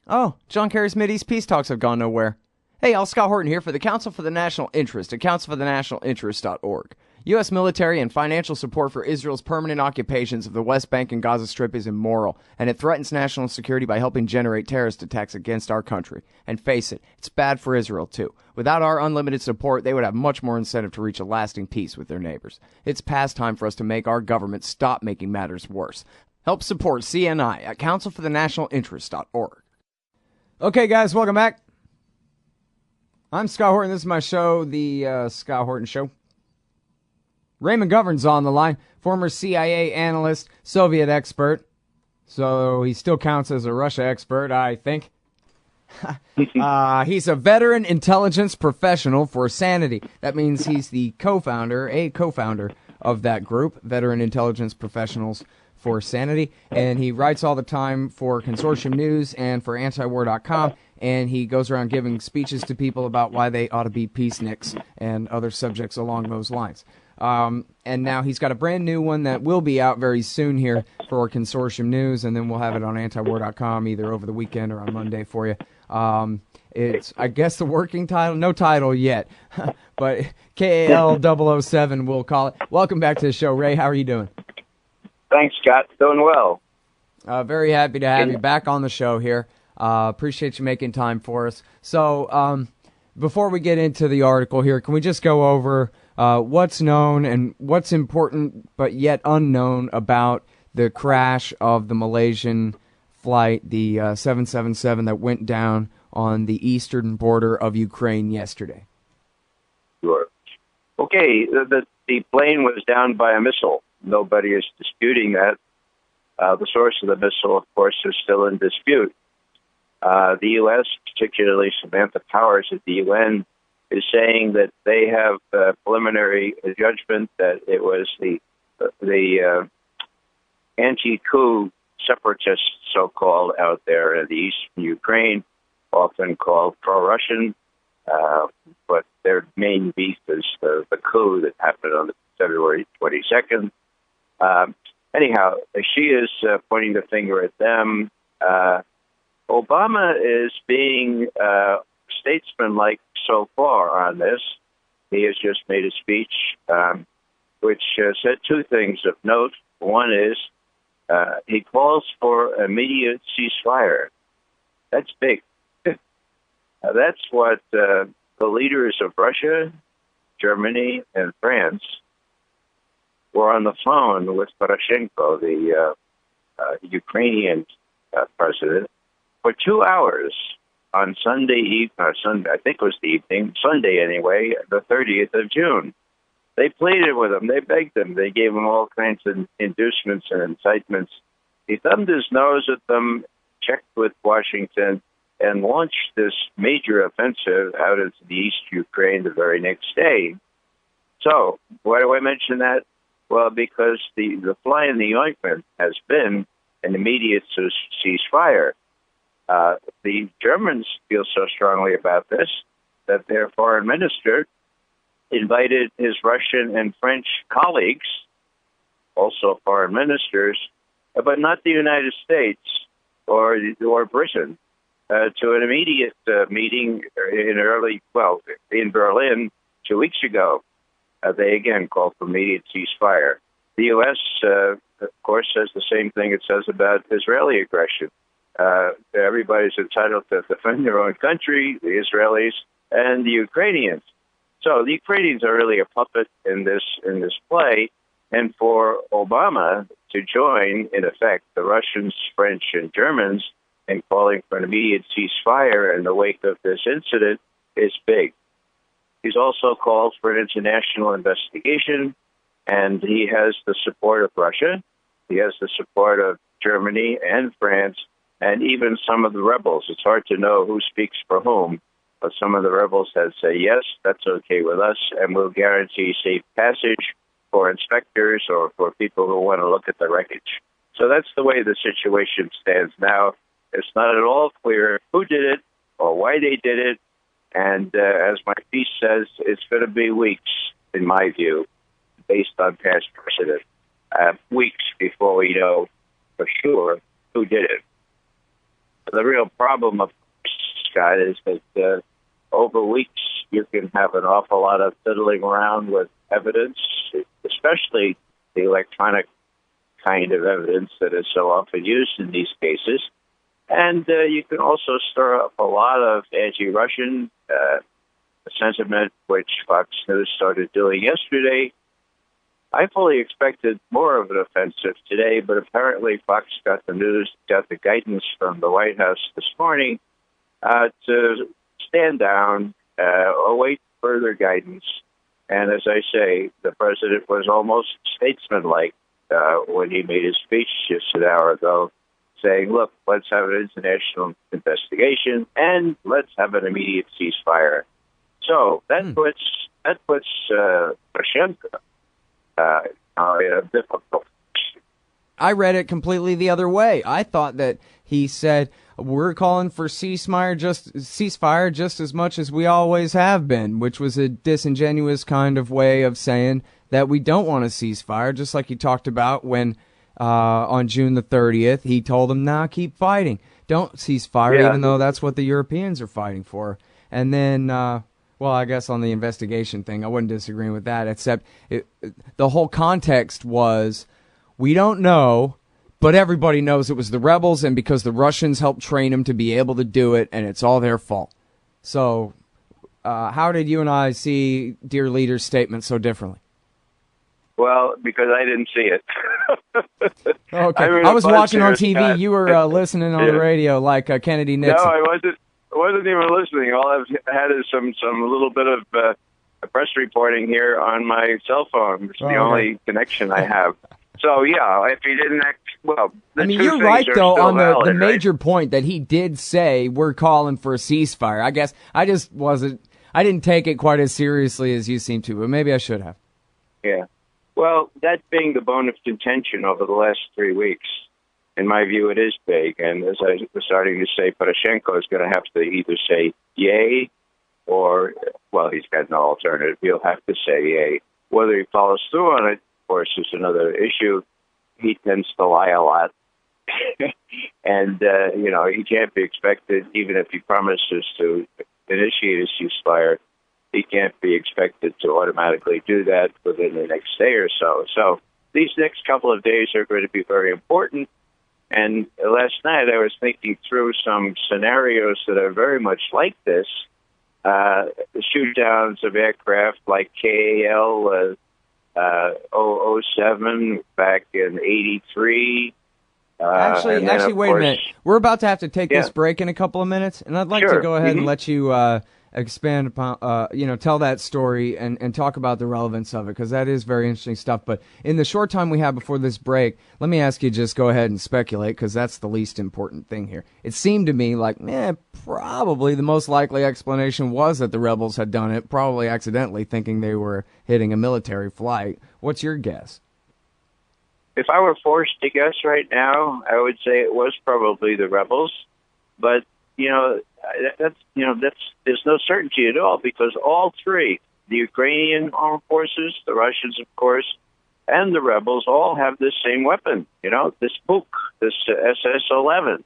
Oh, John Kerry's Mideast peace talks have gone nowhere. Hey, I'll Scott Horton here for the Council for the National Interest at councilforthenationalinterest.org. U.S. military and financial support for Israel's permanent occupations of the West Bank and Gaza Strip is immoral, and it threatens national security by helping generate terrorist attacks against our country. And face it, it's bad for Israel, too. Without our unlimited support, they would have much more incentive to reach a lasting peace with their neighbors. It's past time for us to make our government stop making matters worse. Help support CNI at councilforthenationalinterest.org. Okay, guys, welcome back. I'm Scott Horton. This is my show, the Scott Horton Show. Ray McGovern's on the line, former CIA analyst, Soviet expert. So he still counts as a Russia expert, I think. He's a veteran intelligence professional for Sanity. That means he's a co-founder of that group, Veteran Intelligence Professionals for Sanity, and he writes all the time for Consortium News and for antiwar.com, and he goes around giving speeches to people about why they ought to be peaceniks and other subjects along those lines. And now he's got a brand new one that will be out very soon here for Consortium News, and then we'll have it on antiwar.com either over the weekend or on Monday for you. It's, I guess, the working title, no title yet, but KAL007 we'll call it. Welcome back to the show, Ray. How are you doing? Thanks, Scott. Doing well. Very happy to have you back on the show here. Appreciate you making time for us. So before we get into the article here, can we just go over what's known and what's important but yet unknown about the crash of the Malaysian flight, the 777 that went down on the eastern border of Ukraine yesterday? Sure. Okay, the plane was down by a missile. Nobody is disputing that. The source of the missile, of course, is still in dispute. The U.S., particularly Samantha Powers at the UN, is saying that they have preliminary judgment that it was the anti-coup separatists, so-called, out there in the eastern Ukraine, often called pro-Russian, but their main beef is the coup that happened on February 22nd. Anyhow, she is pointing the finger at them. Obama is being statesmanlike so far on this. He has just made a speech which said two things of note. One is he calls for immediate ceasefire. That's big. That's what the leaders of Russia, Germany, and France were on the phone with Poroshenko, the Ukrainian president, for 2 hours on Sunday, I think it was the evening, Sunday anyway, the 30th of June. They pleaded with him. They begged him. They gave him all kinds of inducements and incitements. He thumbed his nose at them, checked with Washington, and launched this major offensive out into the East Ukraine the very next day. So, why do I mention that? Well, because the fly in the ointment has been an immediate ceasefire. The Germans feel so strongly about this that their foreign minister invited his Russian and French colleagues, also foreign ministers, but not the United States or Britain, to an immediate meeting in Berlin 2 weeks ago. They again called for immediate ceasefire. The U.S., of course, says the same thing it says about Israeli aggression. Everybody's entitled to defend their own country, the Israelis and the Ukrainians. So the Ukrainians are really a puppet in this play, and for Obama to join, in effect, the Russians, French, and Germans in calling for an immediate ceasefire in the wake of this incident is big. He's also called for an international investigation, and he has the support of Russia. He has the support of Germany and France, and even some of the rebels. It's hard to know who speaks for whom, but some of the rebels have said, yes, that's okay with us, and we'll guarantee safe passage for inspectors or for people who want to look at the wreckage. So that's the way the situation stands now. It's not at all clear who did it or why they did it. And as my piece says, it's going to be weeks, in my view, based on past precedent, weeks before we know for sure who did it. The real problem, of course, Scott, is that over weeks you can have an awful lot of fiddling around with evidence, especially the electronic kind of evidence that is so often used in these cases. And you can also stir up a lot of anti-Russian sentiment, which Fox News started doing yesterday. I fully expected more of an offensive today, but apparently Fox got the guidance from the White House this morning to stand down, await further guidance. And as I say, the president was almost statesmanlike when he made his speech just an hour ago, saying, look, let's have an international investigation and let's have an immediate ceasefire. So that puts Poroshenko in a difficult position. I read it completely the other way. I thought that he said, we're calling for ceasefire just as much as we always have been, which was a disingenuous kind of way of saying that we don't want a ceasefire, just like he talked about when on June the 30th, he told them, nah, keep fighting. Don't ceasefire, even though that's what the Europeans are fighting for. And then, well, I guess on the investigation thing, I wouldn't disagree with that, except the whole context was, we don't know, but everybody knows it was the rebels, and because the Russians helped train them to be able to do it, and it's all their fault. So how did you and I see Dear Leader's statement so differently? Well, because I didn't see it. Okay. I was watching on TV. Scott. You were listening on the radio like Kennedy Nixon. No, I wasn't even listening. All I've had is some little bit of press reporting here on my cell phone. It's the only connection I have. So, yeah, if he didn't act, well, I mean, you're right, though, on the major point that he did say we're calling for a ceasefire. I guess I didn't take it quite as seriously as you seem to, but maybe I should have. Yeah. Well, that being the bone of contention over the last 3 weeks, in my view, it is big. And as I was starting to say, Poroshenko is going to have to either say yay or, well, he's got no alternative. He'll have to say yay. Whether he follows through on it, of course, is another issue. He tends to lie a lot. And, he can't be expected, even if he promises to initiate a ceasefire, he can't be expected to automatically do that within the next day or so. So these next couple of days are going to be very important. And last night I was thinking through some scenarios that are very much like this. Shoot downs of aircraft like KAL 007 back in 83. Actually, wait a minute. We're about to have to take this break in a couple of minutes, and I'd like to go ahead and let you expand upon, tell that story and talk about the relevance of it, because that is very interesting stuff. But in the short time we have before this break, let me ask you just go ahead and speculate, because that's the least important thing here. It seemed to me like, probably the most likely explanation was that the rebels had done it, probably accidentally, thinking they were hitting a military flight. What's your guess? If I were forced to guess right now, I would say it was probably the rebels. But, there's no certainty at all, because all three, the Ukrainian armed forces, the Russians, of course, and the rebels all have this same weapon, this Buk, this SS-11.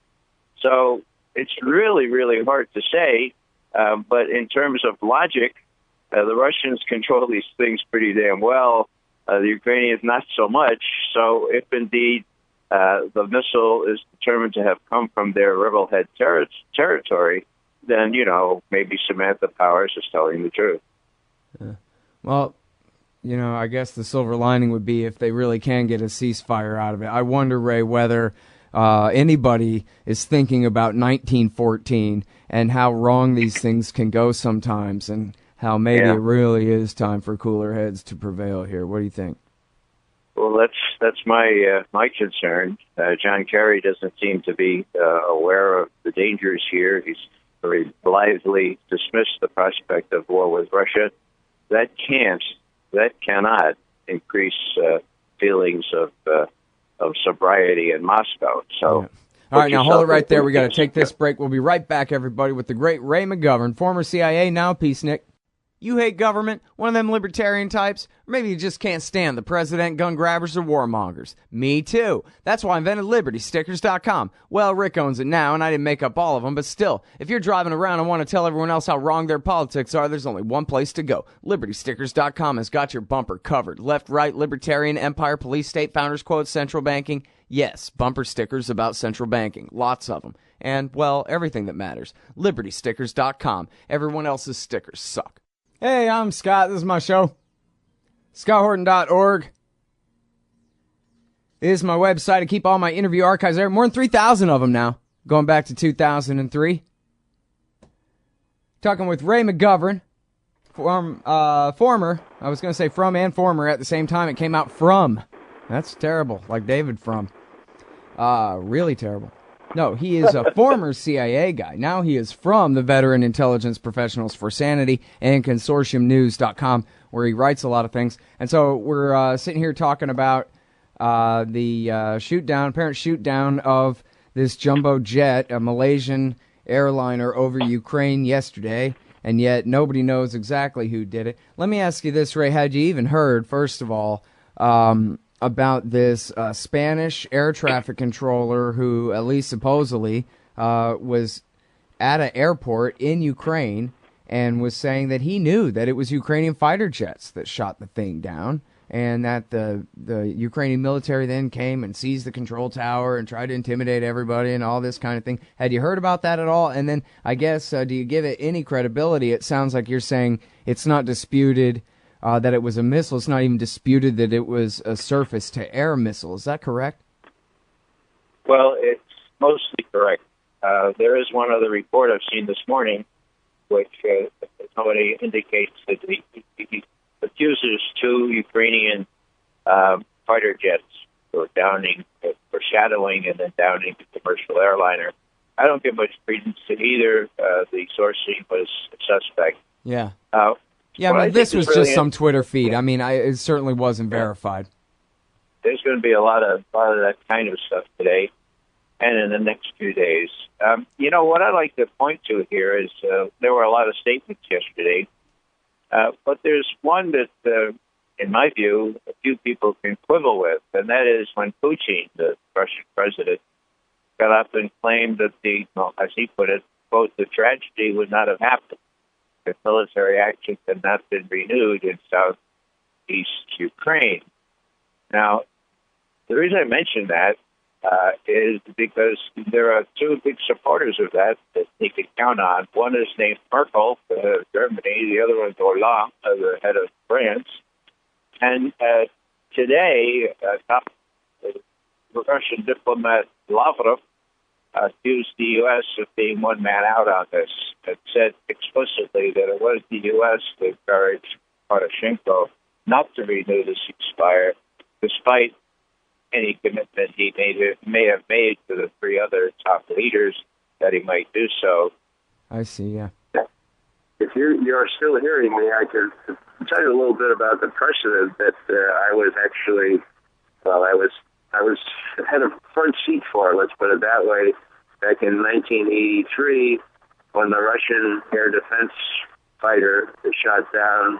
So it's really, really hard to say. But in terms of logic, the Russians control these things pretty damn well. The Ukrainians not so much. So if indeed the missile is determined to have come from their rebel head territory, then, maybe Samantha Powers is telling the truth. Well, I guess the silver lining would be if they really can get a ceasefire out of it. I wonder, Ray, whether anybody is thinking about 1914 and how wrong these things can go sometimes, and how maybe it really is time for cooler heads to prevail here. What do you think? Well, that's my concern. John Kerry doesn't seem to be aware of the dangers here. He's very blithely dismissed the prospect of war with Russia. That cannot increase feelings of sobriety in Moscow. So. All right, now hold it right there. We got to take this break. We'll be right back, everybody, with the great Ray McGovern, former CIA, now peacenik. You hate government? One of them libertarian types? Or maybe you just can't stand the president, gun grabbers, or warmongers. Me too. That's why I invented LibertyStickers.com. Well, Rick owns it now, and I didn't make up all of them, but still, if you're driving around and want to tell everyone else how wrong their politics are, there's only one place to go. LibertyStickers.com has got your bumper covered. Left, right, libertarian, empire, police, state, founders quotes, central banking. Yes, bumper stickers about central banking. Lots of them. And, well, everything that matters. LibertyStickers.com. Everyone else's stickers suck. Hey, I'm Scott. This is my show. ScottHorton.org is my website. I keep all my interview archives there. More than 3,000 of them now, going back to 2003. Talking with Ray McGovern, former, I was going to say from and former at the same time. It came out from. That's terrible, like David Frum. Really terrible. No, he is a former CIA guy. Now he is from the Veteran Intelligence Professionals for Sanity and ConsortiumNews.com, where he writes a lot of things. And so we're sitting here talking about the apparent shoot down of this jumbo jet, a Malaysian airliner over Ukraine yesterday, and yet nobody knows exactly who did it. Let me ask you this, Ray. Had you even heard, first of all, about this Spanish air traffic controller who, at least supposedly, was at an airport in Ukraine and was saying that he knew that it was Ukrainian fighter jets that shot the thing down, and that the Ukrainian military then came and seized the control tower and tried to intimidate everybody and all this kind of thing. Had you heard about that at all? And then, I guess, do you give it any credibility? It sounds like you're saying it's not disputed that it was a missile. It's not even disputed that it was a surface-to-air missile. Is that correct? Well, it's mostly correct. There is one other report I've seen this morning, which somebody indicates that he accuses two Ukrainian fighter jets for shadowing and then downing the commercial airliner. I don't give much credence to either. The sourcing was suspect. Yeah. Yeah, I mean, this was just some Twitter feed. I mean, it certainly wasn't verified. There's going to be a lot of that kind of stuff today and in the next few days. What I'd like to point to here is there were a lot of statements yesterday, but there's one that, in my view, a few people can quibble with, and that is when Putin, the Russian president, got up and claimed that as he put it, quote, the tragedy would not have happened if military action had not been renewed in southeast Ukraine. Now, the reason I mention that is because there are two big supporters of that he can count on. One is named Merkel, of Germany. The other one is Hollande, the head of France. And today, the Russian diplomat Lavrov accused the U.S. of being one man out on this, and said explicitly that it was the U.S. that encouraged Poroshenko not to renew the ceasefire, despite any commitment he may have made to the three other top leaders that he might do so. I see, yeah. If you're still hearing me, I can tell you a little bit about the precedent that I was had a front seat for, let's put it that way, back in 1983 when the Russian air defense fighter shot down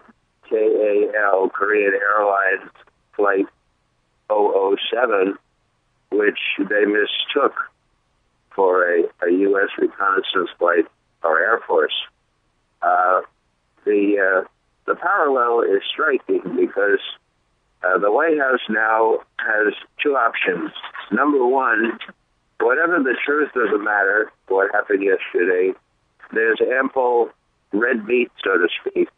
KAL, Korean Airlines Flight 007, which they mistook for a U.S. reconnaissance flight or Air Force. The parallel is striking because the White House now has two options. Number one, whatever the truth of the matter, what happened yesterday, there's ample red meat, so to speak,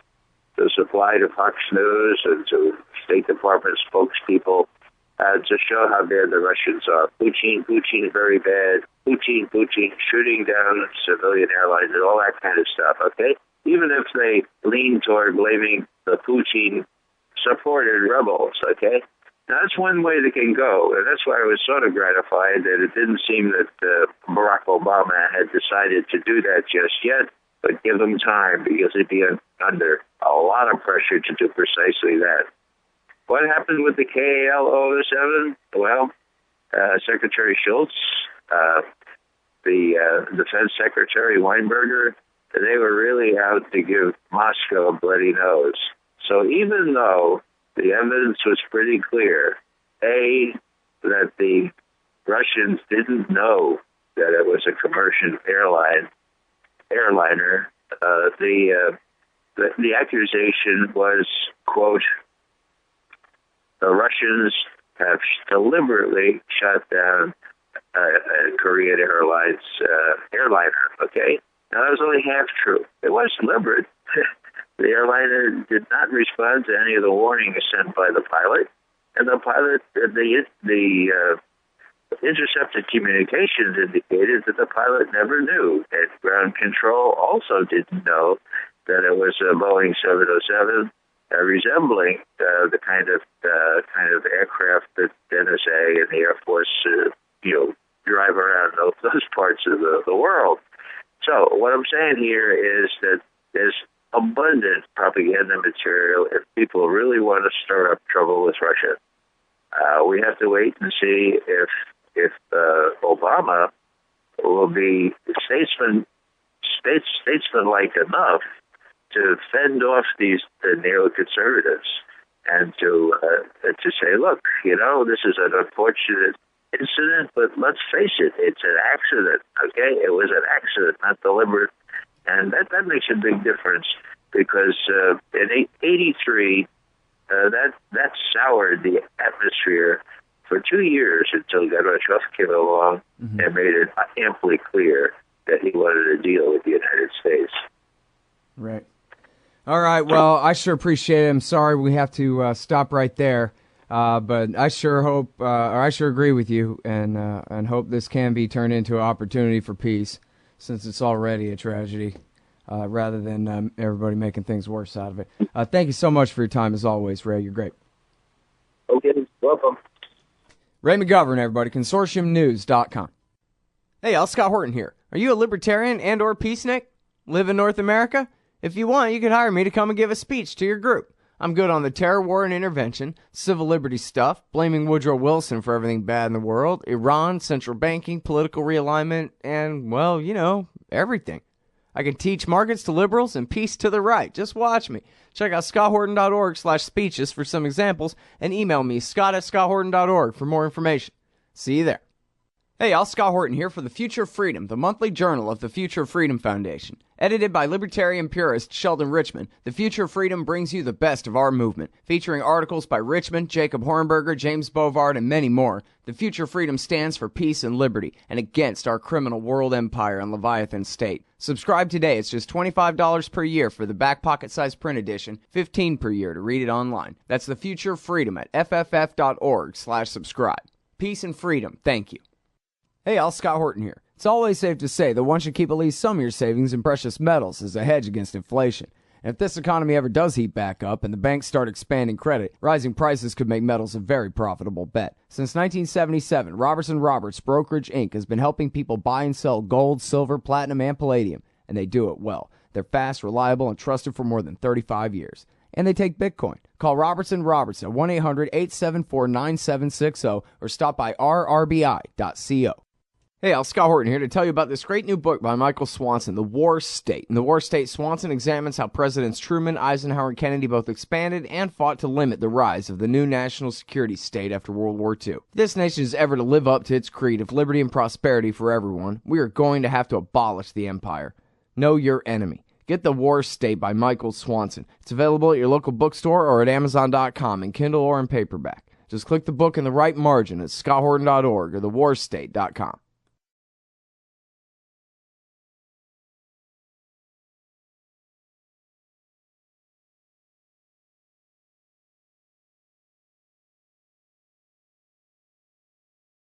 to supply to Fox News and to State Department spokespeople to show how bad the Russians are. Putin very bad. Putin shooting down civilian airlines and all that kind of stuff, okay? Even if they lean toward blaming the Putin-supported rebels, okay? Now, that's one way they can go, and that's why I was sort of gratified that it didn't seem that Barack Obama had decided to do that just yet, but give them time because he'd be under a lot of pressure to do precisely that. What happened with the KAL-07? Well, Secretary Schultz, the Defense Secretary Weinberger, they were really out to give Moscow a bloody nose. So even though the evidence was pretty clear, A, that the Russians didn't know that it was a commercial airliner, the accusation was, quote, the Russians have deliberately shot down Korean Airlines airliner, okay? Now, that was only half true. It was deliberate. The airliner did not respond to any of the warnings sent by the pilot, and the pilot, the intercepted communications indicated that the pilot never knew, and ground control also didn't know that it was a Boeing 707, resembling the kind of aircraft that NSA and the Air Force, drive around those parts of the world. So what I'm saying here is that there's abundant propaganda material if people really want to stir up trouble with Russia. We have to wait and see if Obama will be statesmanlike enough to fend off the neoconservatives and to say, look, this is an unfortunate incident, but let's face it, it's an accident, okay? It was an accident, not deliberate. And that makes a big difference because in 1983, that soured the atmosphere for 2 years until Gorbachev came along and made it amply clear that he wanted a deal with the United States. Right. All right. Well, I sure appreciate it. I'm sorry we have to stop right there. But I sure hope, or I sure agree with you, and hope this can be turned into an opportunity for peace, since it's already a tragedy, rather than everybody making things worse out of it. Thank you so much for your time, as always, Ray. You're great. Okay, welcome. Ray McGovern, everybody, consortiumnews.com. Hey, y'all, Scott Horton here. Are you a libertarian and or peacenik? Live in North America? If you want, you can hire me to come and give a speech to your group. I'm good on the terror war and intervention, civil liberties stuff, blaming Woodrow Wilson for everything bad in the world, Iran, central banking, political realignment, and, well, everything. I can teach markets to liberals and peace to the right. Just watch me. Check out scotthorton.org/speeches for some examples, and email me, scott@scotthorton.org, for more information. See you there. Hey, y'all, Scott Horton here for The Future of Freedom, the monthly journal of the Future of Freedom Foundation. Edited by libertarian purist Sheldon Richman, The Future of Freedom brings you the best of our movement, featuring articles by Richman, Jacob Hornberger, James Bovard, and many more. The Future of Freedom stands for peace and liberty, and against our criminal world empire and Leviathan state. Subscribe today. It's just $25 per year for the back pocket-sized print edition, $15 per year to read it online. That's The Future of Freedom at fff.org/subscribe. Peace and freedom. Thank you. Hey, y'all, Scott Horton here. It's always safe to say that one should keep at least some of your savings in precious metals as a hedge against inflation. And if this economy ever does heat back up and the banks start expanding credit, rising prices could make metals a very profitable bet. Since 1977, Robertson Roberts Brokerage Inc. has been helping people buy and sell gold, silver, platinum, and palladium, and they do it well. They're fast, reliable, and trusted for more than 35 years. And they take Bitcoin. Call Robertson Roberts at 1-800-874-9760 or stop by rrbi.co. Hey, Al, Scott Horton here to tell you about this great new book by Michael Swanson, The War State. In The War State, Swanson examines how Presidents Truman, Eisenhower, and Kennedy both expanded and fought to limit the rise of the new national security state after World War II. If this nation is ever to live up to its creed of liberty and prosperity for everyone, we are going to have to abolish the empire. Know your enemy. Get The War State by Michael Swanson. It's available at your local bookstore or at Amazon.com in Kindle or in paperback. Just click the book in the right margin at scotthorton.org or thewarstate.com.